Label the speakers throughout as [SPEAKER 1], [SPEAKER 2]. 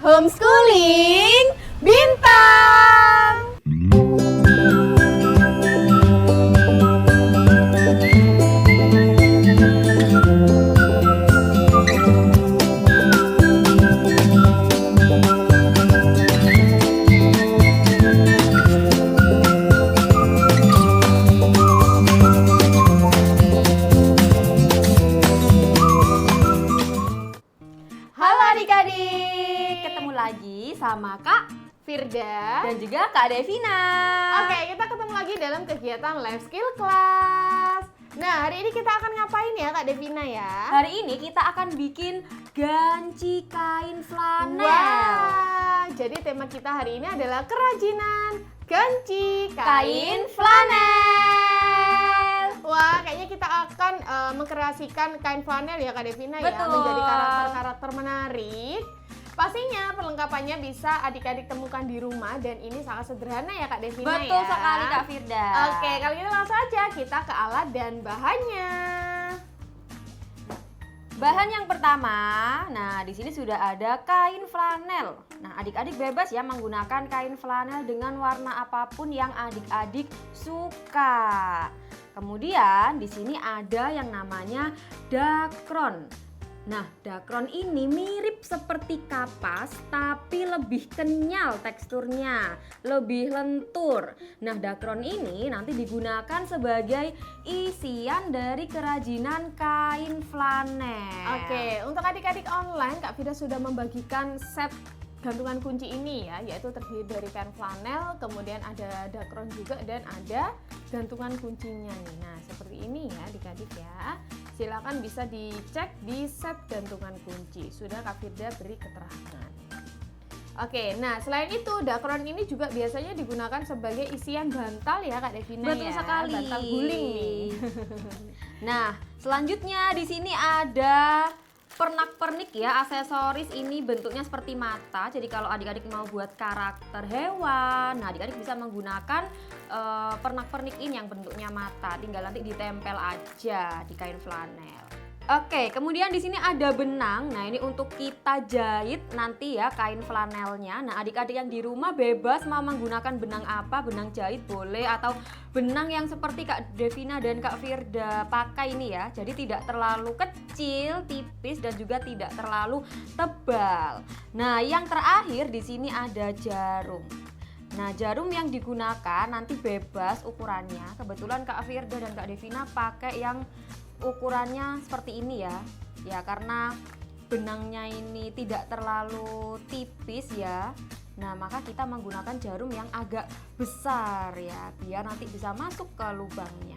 [SPEAKER 1] Homeschooling Bintang. Halo adik-adik, ketemu lagi sama Kak Firda
[SPEAKER 2] dan juga Kak Devina.
[SPEAKER 1] Oke, kita ketemu lagi dalam kegiatan Life Skill Class. Nah, hari ini kita akan ngapain ya Kak Devina ya?
[SPEAKER 2] Hari ini kita akan bikin ganci kain flanel.
[SPEAKER 1] Wah, jadi tema kita hari ini adalah kerajinan ganci
[SPEAKER 2] Kain flanel.
[SPEAKER 1] Wah, kayaknya kita akan mengkreasikan kain flanel ya Kak Devina ya,
[SPEAKER 2] Betul.
[SPEAKER 1] menjadi karakter-karakter menarik. Pastinya perlengkapannya bisa adik-adik temukan di rumah dan ini sangat sederhana ya Kak Devina ya.
[SPEAKER 2] Betul sekali Kak Firda.
[SPEAKER 1] Oke, kalau gitu langsung aja kita ke alat dan bahannya.
[SPEAKER 2] Bahan yang pertama, nah di sini sudah ada kain flanel. Nah, adik-adik bebas ya menggunakan kain flanel dengan warna apapun yang adik-adik suka. Kemudian di sini ada yang namanya dakron. Nah, dakron ini mirip seperti kapas tapi lebih kenyal teksturnya, lebih lentur. Nah, dakron ini nanti digunakan sebagai isian dari kerajinan kain flanel.
[SPEAKER 1] Oke, untuk adik-adik online Kak Fida sudah membagikan set gantungan kunci ini ya, yaitu terdiri dari kain flanel, kemudian ada dakron juga dan ada gantungan kuncinya nih. Nah, seperti ini ya adik-adik ya. Silakan bisa dicek di set gantungan kunci. Sudah Kak Firda beri keterangan. Oke, nah selain itu dakron ini juga biasanya digunakan sebagai isian bantal ya Kak Devina.
[SPEAKER 2] Betul
[SPEAKER 1] ya.
[SPEAKER 2] sekali.
[SPEAKER 1] Bantal guling nih.
[SPEAKER 2] Nah, selanjutnya di sini ada pernak-pernik ya, aksesoris ini bentuknya seperti mata. Jadi kalau adik-adik mau buat karakter hewan, nah adik-adik bisa menggunakan pernak-pernik ini yang bentuknya mata. Tinggal nanti ditempel aja di kain flanel. Oke, kemudian di sini ada benang. Nah, ini untuk kita jahit nanti ya kain flanelnya. Nah, adik-adik yang di rumah bebas mau menggunakan benang apa, benang jahit boleh atau benang yang seperti Kak Devina dan Kak Firda pakai ini ya. Jadi tidak terlalu kecil, tipis dan juga tidak terlalu tebal. Nah, yang terakhir di sini ada jarum. Nah, jarum yang digunakan nanti bebas ukurannya. Kebetulan Kak Firda dan Kak Devina pakai yang ukurannya seperti ini ya. Ya, karena benangnya ini tidak terlalu tipis ya. Nah, maka kita menggunakan jarum yang agak besar ya, biar nanti bisa masuk ke lubangnya.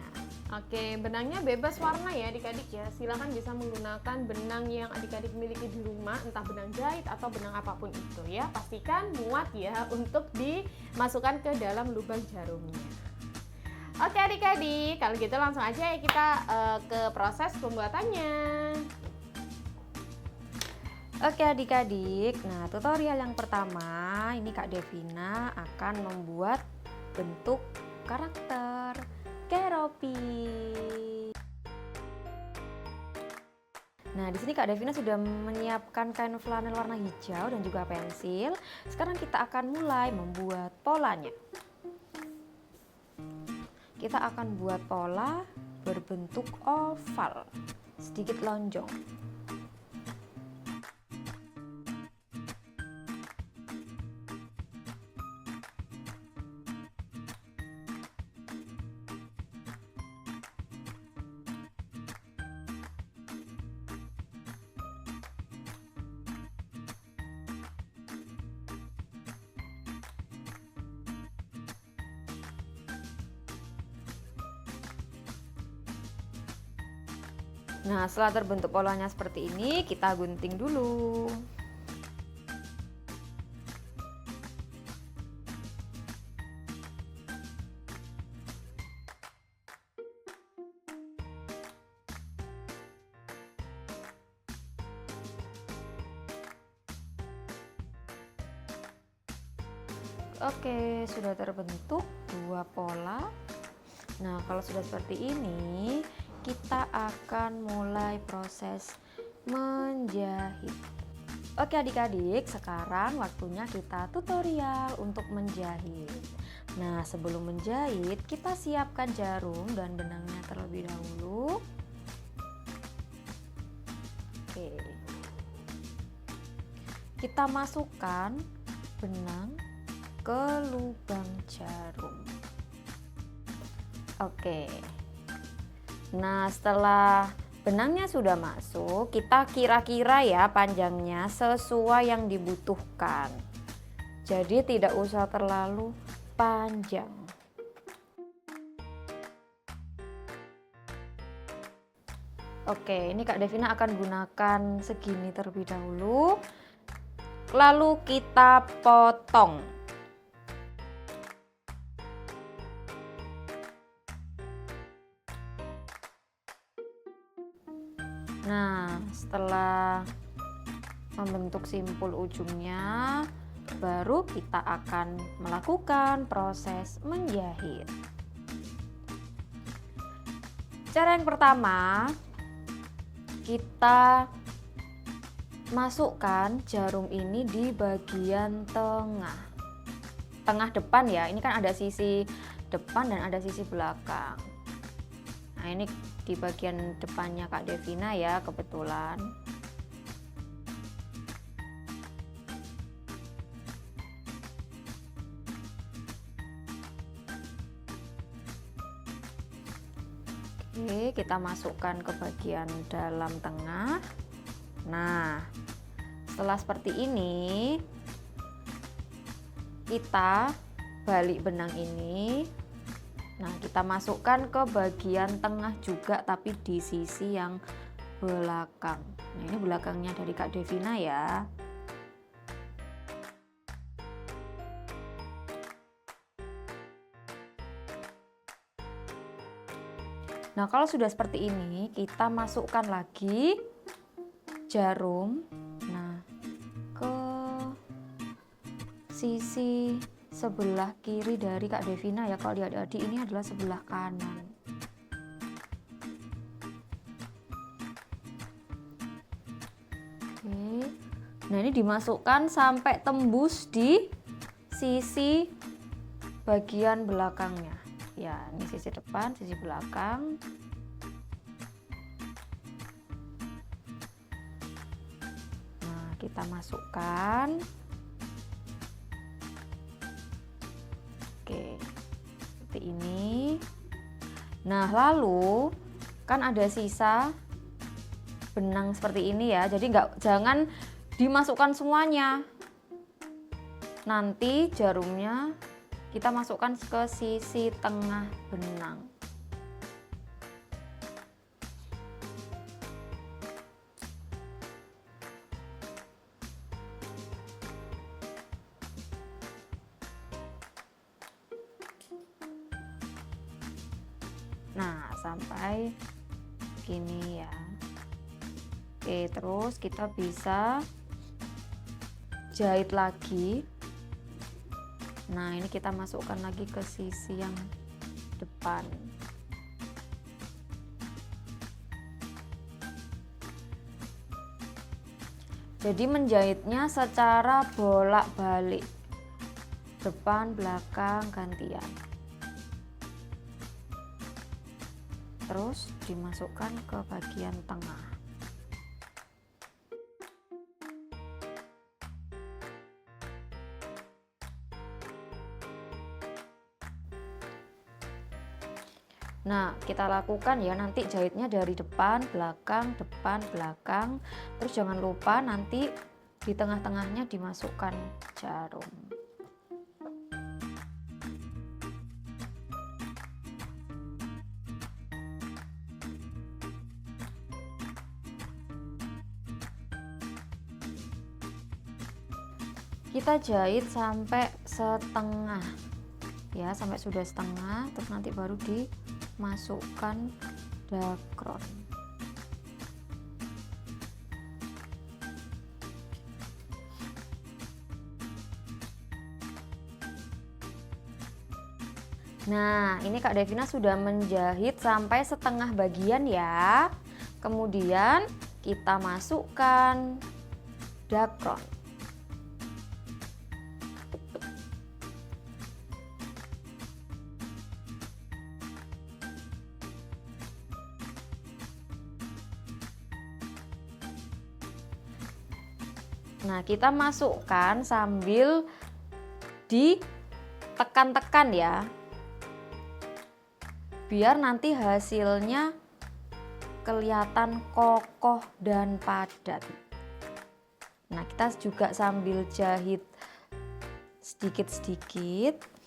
[SPEAKER 1] Oke, benangnya bebas warna ya adik-adik ya. Silakan bisa menggunakan benang yang adik-adik miliki di rumah, entah benang jahit atau benang apapun itu ya. Pastikan muat ya untuk dimasukkan ke dalam lubang jarumnya. Oke adik-adik, kalau gitu langsung aja ya kita ke proses pembuatannya.
[SPEAKER 2] Oke adik-adik, nah tutorial yang pertama ini Kak Devina akan membuat bentuk karakter Keropi. Nah, di sini Kak Devina sudah menyiapkan kain flanel warna hijau dan juga pensil. Sekarang kita akan mulai membuat polanya. Kita akan buat pola berbentuk oval, sedikit lonjong. Nah, setelah terbentuk polanya seperti ini, kita gunting dulu. Oke, sudah terbentuk dua pola. Nah, kalau sudah seperti ini, kita akan mulai proses menjahit. Oke adik-adik, sekarang waktunya kita tutorial untuk menjahit. Nah, sebelum menjahit, kita siapkan jarum dan benangnya terlebih dahulu. Oke. Kita masukkan benang ke lubang jarum. Oke. Nah, setelah benangnya sudah masuk, kita kira-kira ya panjangnya sesuai yang dibutuhkan. Jadi tidak usah terlalu panjang. Oke, ini Kak Devina akan gunakan segini terlebih dahulu. Lalu kita potong. Nah, setelah membentuk simpul ujungnya, baru kita akan melakukan proses menjahit. Cara yang pertama, kita masukkan jarum ini di bagian tengah depan ya. Ini kan ada sisi depan dan ada sisi belakang. Nah, ini di bagian depannya Kak Devina ya, kebetulan. Oke, kita masukkan ke bagian dalam tengah. Nah, setelah seperti ini, kita balik benang ini. Nah, kita masukkan ke bagian tengah juga, tapi di sisi yang belakang. Nah, ini belakangnya dari Kak Devina ya. Nah, kalau sudah seperti ini, kita masukkan lagi jarum. Nah, ke sisi sebelah kiri dari Kak Devina ya. Kalau di adik-adik ini adalah sebelah kanan. Oke. Nah, ini dimasukkan sampai tembus di sisi bagian belakangnya. Ya, ini sisi depan, sisi belakang. Nah, kita masukkan. Oke, seperti ini. Nah, lalu kan ada sisa benang seperti ini ya. Jadi jangan dimasukkan semuanya. Nanti jarumnya kita masukkan ke sisi tengah benang. Nah, sampai gini ya. Oke, terus kita bisa jahit lagi. Nah, ini kita masukkan lagi ke sisi yang depan. Jadi menjahitnya secara bolak-balik, depan belakang gantian. Terus dimasukkan ke bagian tengah. Nah, kita lakukan ya, nanti jahitnya dari depan, belakang, terus jangan lupa nanti di tengah-tengahnya dimasukkan jarum. Kita jahit sampai setengah ya, sampai sudah setengah, terus nanti baru dimasukkan dakron. Nah, ini Kak Devina sudah menjahit sampai setengah bagian ya. Kemudian kita masukkan dakron. Nah, kita masukkan sambil ditekan-tekan ya. Biar nanti hasilnya kelihatan kokoh dan padat. Nah, kita juga sambil jahit sedikit-sedikit.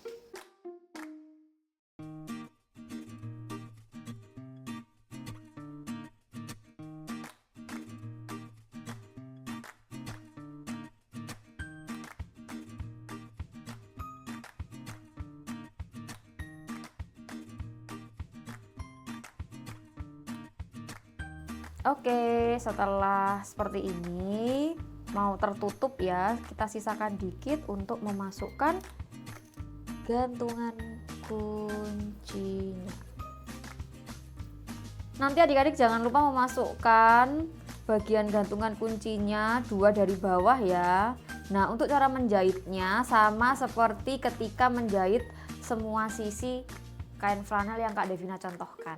[SPEAKER 2] Oke, setelah seperti ini mau tertutup ya, kita sisakan dikit untuk memasukkan gantungan kuncinya. Nanti adik-adik jangan lupa memasukkan bagian gantungan kuncinya 2 dari bawah ya. Nah, untuk cara menjahitnya sama seperti ketika menjahit semua sisi kain flanel yang Kak Devina contohkan.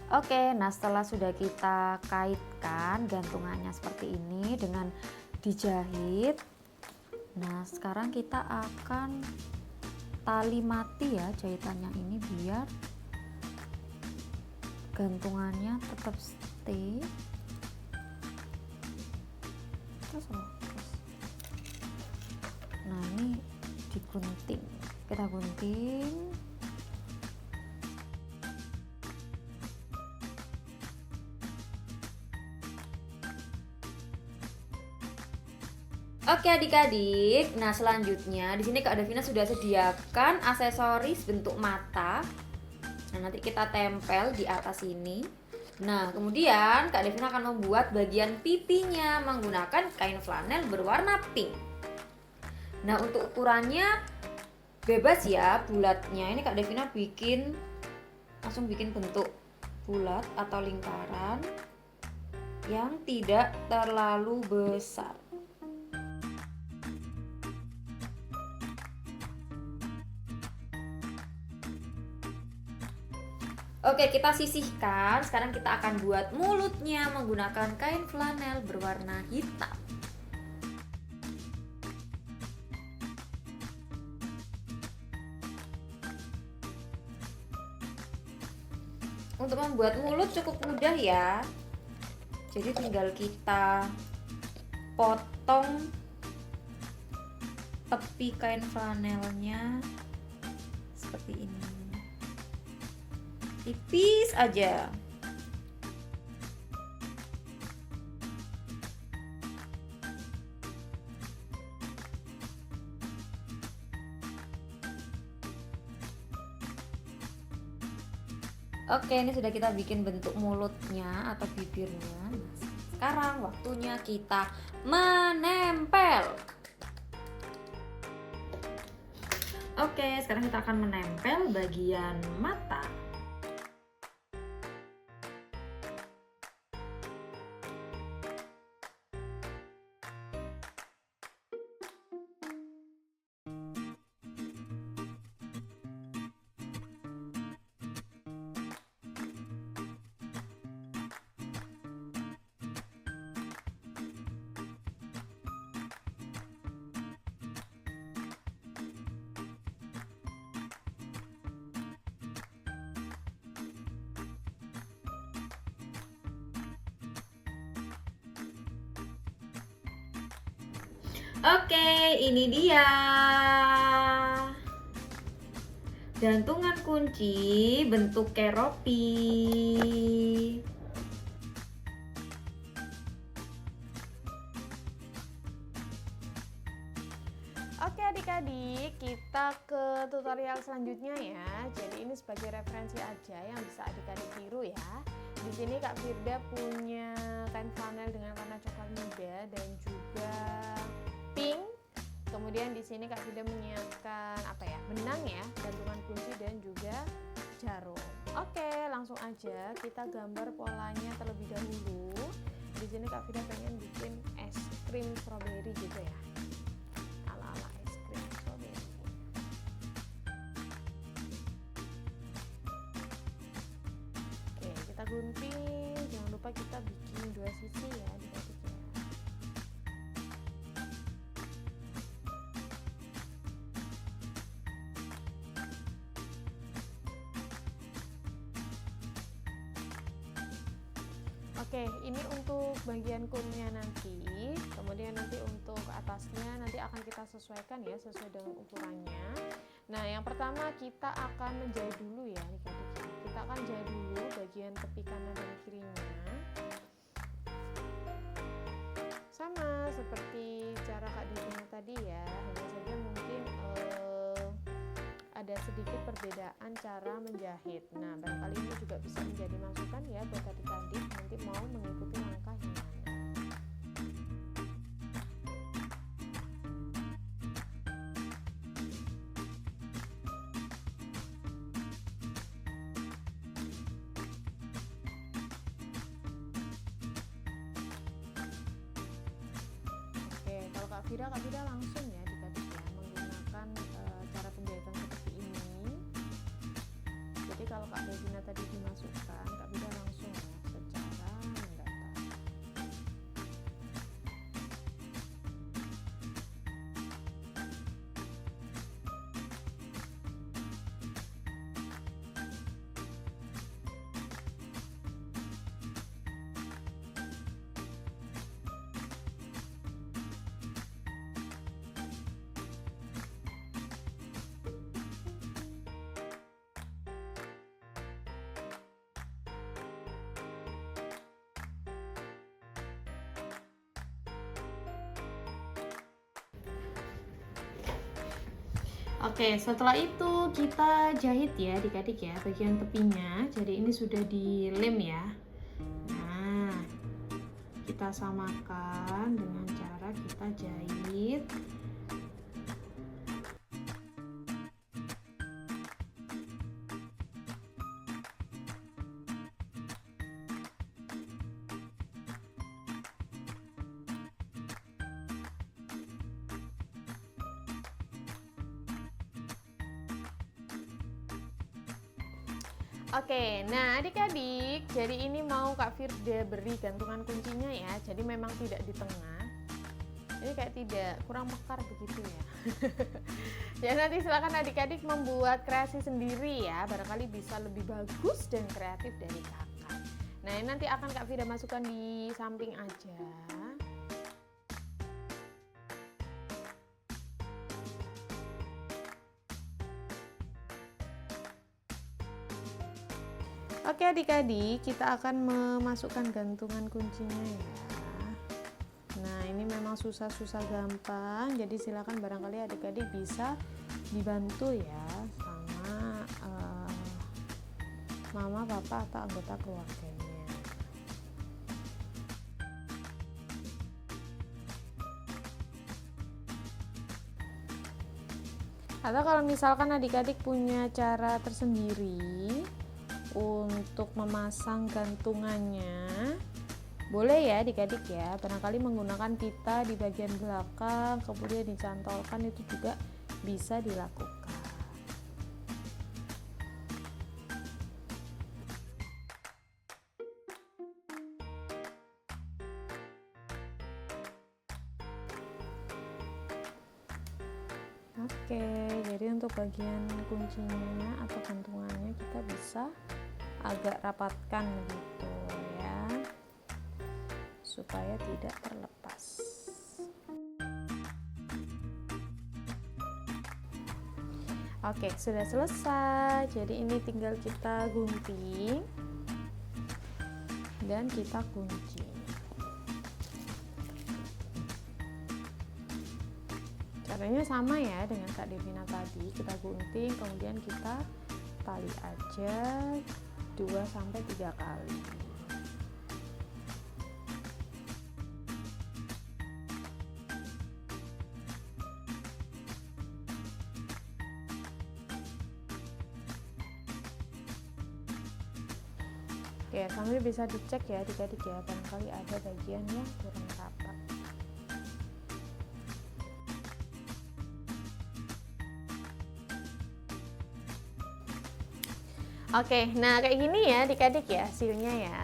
[SPEAKER 2] Oke, nah setelah sudah kita kaitkan gantungannya seperti ini dengan dijahit. Nah, sekarang kita akan tali mati ya jahitannya ini biar gantungannya tetap stay. Terus. Nah, ini digunting. Kita gunting. Oke adik-adik, nah selanjutnya di sini Kak Devina sudah sediakan aksesoris bentuk mata. Nah, nanti kita tempel di atas ini. Nah, kemudian Kak Devina akan membuat bagian pipinya menggunakan kain flanel berwarna pink. Nah, untuk ukurannya bebas ya, bulatnya. Ini Kak Devina langsung bikin bentuk bulat atau lingkaran yang tidak terlalu besar. Oke, kita sisihkan. Sekarang kita akan buat mulutnya menggunakan kain flanel berwarna hitam. Untuk membuat mulut cukup mudah ya. Jadi tinggal kita potong tepi kain flanelnya seperti ini. Tipis aja. Oke, ini sudah kita bikin bentuk mulutnya atau bibirnya. Sekarang waktunya kita menempel. Oke, sekarang kita akan menempel bagian mata. Oke, ini dia gantungan kunci bentuk keropi.
[SPEAKER 1] Oke adik-adik, kita ke tutorial selanjutnya ya. Jadi ini sebagai referensi aja yang bisa adik-adik tiru ya. Di sini Kak Firda punya kain flanel dengan warna coklat muda dan juga pink Kemudian di sini Kak Vida menyiapkan apa ya? Benang ya, gantungan kunci dan juga jarum. Oke, langsung aja kita gambar polanya terlebih dahulu. Di sini Kak Vida pengen bikin es krim strawberry gitu ya. Ala-ala es krim strawberry. Oke, kita gunting. Jangan lupa kita bikin dua sisi ya di batiknya. Oke, ini untuk bagian kunnya nanti. Kemudian nanti untuk atasnya nanti akan kita sesuaikan ya sesuai dengan ukurannya. Nah, yang pertama kita akan menjahit dulu ya adik-adik. Kita akan jahit dulu bagian tepi kanan dan kirinya. Sama seperti cara Kak Devina tadi ya, hanya saja mungkin ada sedikit perbedaan cara menjahit. Nah, barangkali ini juga bisa menjadi masukan ya buat adik-adik nanti mau mengikuti langkah yang mana. Oke, kalau Kak Vida langsung ya adik-adik ya menggunakan cara penjahitan seperti ini. Jadi kalau Kak Devina tadi dimasukkan, Kak Vida langsung ya secara mendatar. Oke, setelah itu kita jahit ya adik-adik ya bagian tepinya. Jadi ini sudah dilem ya. Nah, kita samakan dengan cara kita jahit. Oke, nah adik-adik, jadi ini mau Kak Firda beri gantungan kuncinya ya. Jadi memang tidak di tengah. Ini kayak tidak kurang mekar begitu ya. Ya nanti silakan adik-adik membuat kreasi sendiri ya. Barangkali bisa lebih bagus dan kreatif dari kakak. Nah ini nanti akan Kak Firda masukkan di samping aja. Oke adik-adik, kita akan memasukkan gantungan kuncinya ya. Nah ini memang susah-susah gampang, jadi silakan barangkali adik-adik bisa dibantu ya sama mama, papa atau anggota keluarganya. Atau kalau misalkan adik-adik punya cara tersendiri untuk memasang gantungannya, boleh ya adik-adik ya, barangkali menggunakan pita di bagian belakang kemudian dicantolkan, itu juga bisa dilakukan. Oke, jadi untuk bagian kuncinya atau gantungannya kita bisa agak rapatkan gitu ya, supaya tidak terlepas. Oke, sudah selesai. Jadi ini tinggal kita gunting dan kita kunci. Caranya sama ya dengan Kak Devina tadi, kita gunting kemudian kita tali aja 2-3 kali. Oke, sambil bisa dicek ya adik-adik ya, barangkali ada bagian yang kurang rapat. Oke, nah kayak gini ya adik-adik ya hasilnya ya.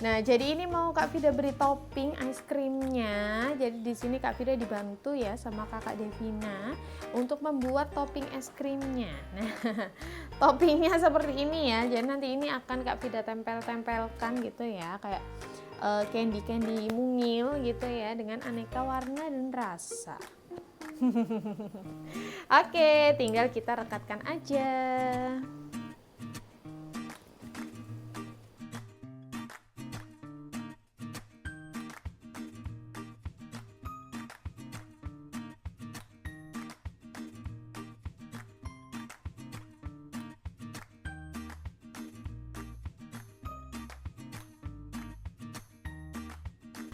[SPEAKER 1] Nah, jadi ini mau Kak Vida beri topping es krimnya. Jadi di sini Kak Vida dibantu ya sama Kakak Devina untuk membuat topping es krimnya. Nah, toppingnya seperti ini ya. Jadi nanti ini akan Kak Vida tempel-tempelkan gitu ya, kayak candy-candy mungil gitu ya dengan aneka warna dan rasa. Oke, tinggal kita rekatkan aja.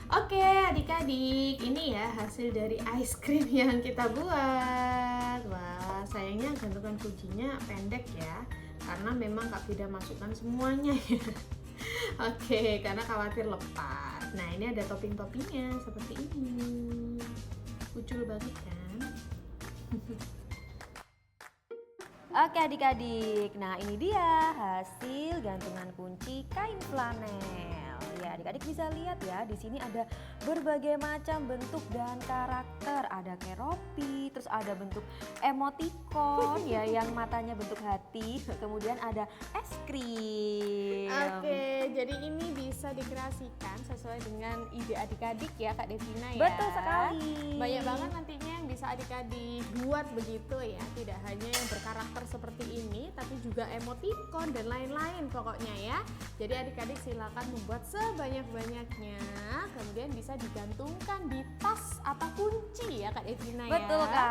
[SPEAKER 1] Oke adik-adik, ini ya hasil dari es krim yang kita buat. Wah, sayangnya gantungan kuncinya pendek ya, karena memang Kak Vida masukkan semuanya ya. Oke, karena khawatir lepas. Nah, ini ada topping-toppingnya seperti ini. Kucul banget kan?
[SPEAKER 2] Oke adik-adik, nah ini dia hasil gantungan kunci kain flanel. Ya adik-adik bisa lihat ya, di sini ada berbagai macam bentuk dan karakter. Ada keropi, terus ada bentuk emoticon ya yang matanya bentuk hati. Kemudian ada es krim.
[SPEAKER 1] Oke, jadi ini bisa dikreasikan sesuai dengan ide adik-adik ya Kak Devina ya.
[SPEAKER 2] Betul sekali.
[SPEAKER 1] Banyak banget nantinya yang bisa adik-adik buat begitu ya. Tidak hanya yang berkarakter seperti ini, tapi juga emoticon dan lain-lain pokoknya ya. Jadi adik-adik silakan membuat sebanyak-banyaknya, kemudian bisa digantungkan di tas atau kunci ya Kak Devina ya.
[SPEAKER 2] Betul Kak.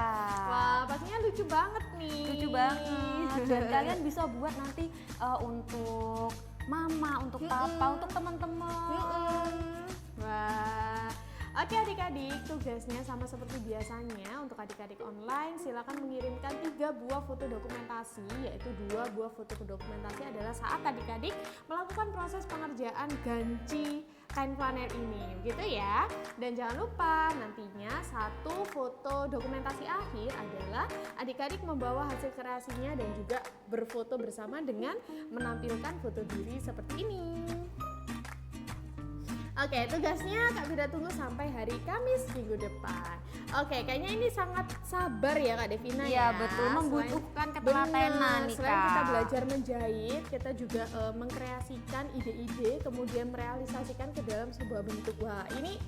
[SPEAKER 1] Wah, pastinya lucu banget nih.
[SPEAKER 2] Lucu banget. Dan kalian bisa buat nanti untuk mama, untuk papa, untuk teman-teman.
[SPEAKER 1] Wah. Oke adik-adik, tugasnya sama seperti biasanya. Untuk adik-adik online silakan mengirimkan 3 buah foto dokumentasi, yaitu 2 buah foto dokumentasi adalah saat adik-adik melakukan proses pengerjaan ganci kain flanel ini, gitu ya. Dan jangan lupa nantinya 1 foto dokumentasi akhir adalah adik-adik membawa hasil kreasinya dan juga berfoto bersama dengan menampilkan foto diri seperti ini. Oke, tugasnya Kak Vida tunggu sampai hari Kamis minggu depan. Oke, kayaknya ini sangat sabar ya Kak Devina ya.
[SPEAKER 2] Iya betul, membutuhkan ketelatenan nih Kak.
[SPEAKER 1] Selain kita belajar menjahit, kita juga mengkreasikan ide-ide, kemudian merealisasikan ke dalam sebuah bentuk. Wah, ini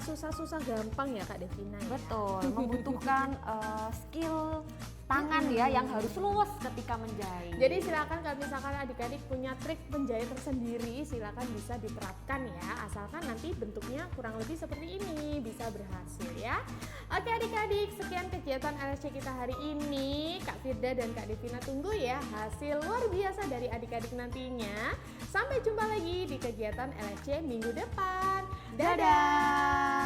[SPEAKER 1] susah-susah gampang ya Kak Devina ya.
[SPEAKER 2] Betul, membutuhkan skill tangan ya yang harus luwes ketika menjahit.
[SPEAKER 1] Jadi silakan kalau misalkan adik-adik punya trik menjahit tersendiri, silakan bisa diterapkan ya, asalkan nanti bentuknya kurang lebih seperti ini, bisa berhasil ya. Oke adik-adik, sekian kegiatan LSC kita hari ini. Kak Firda dan Kak Devina tunggu ya hasil luar biasa dari adik-adik nantinya. Sampai jumpa lagi di kegiatan LSC minggu depan. Dadah!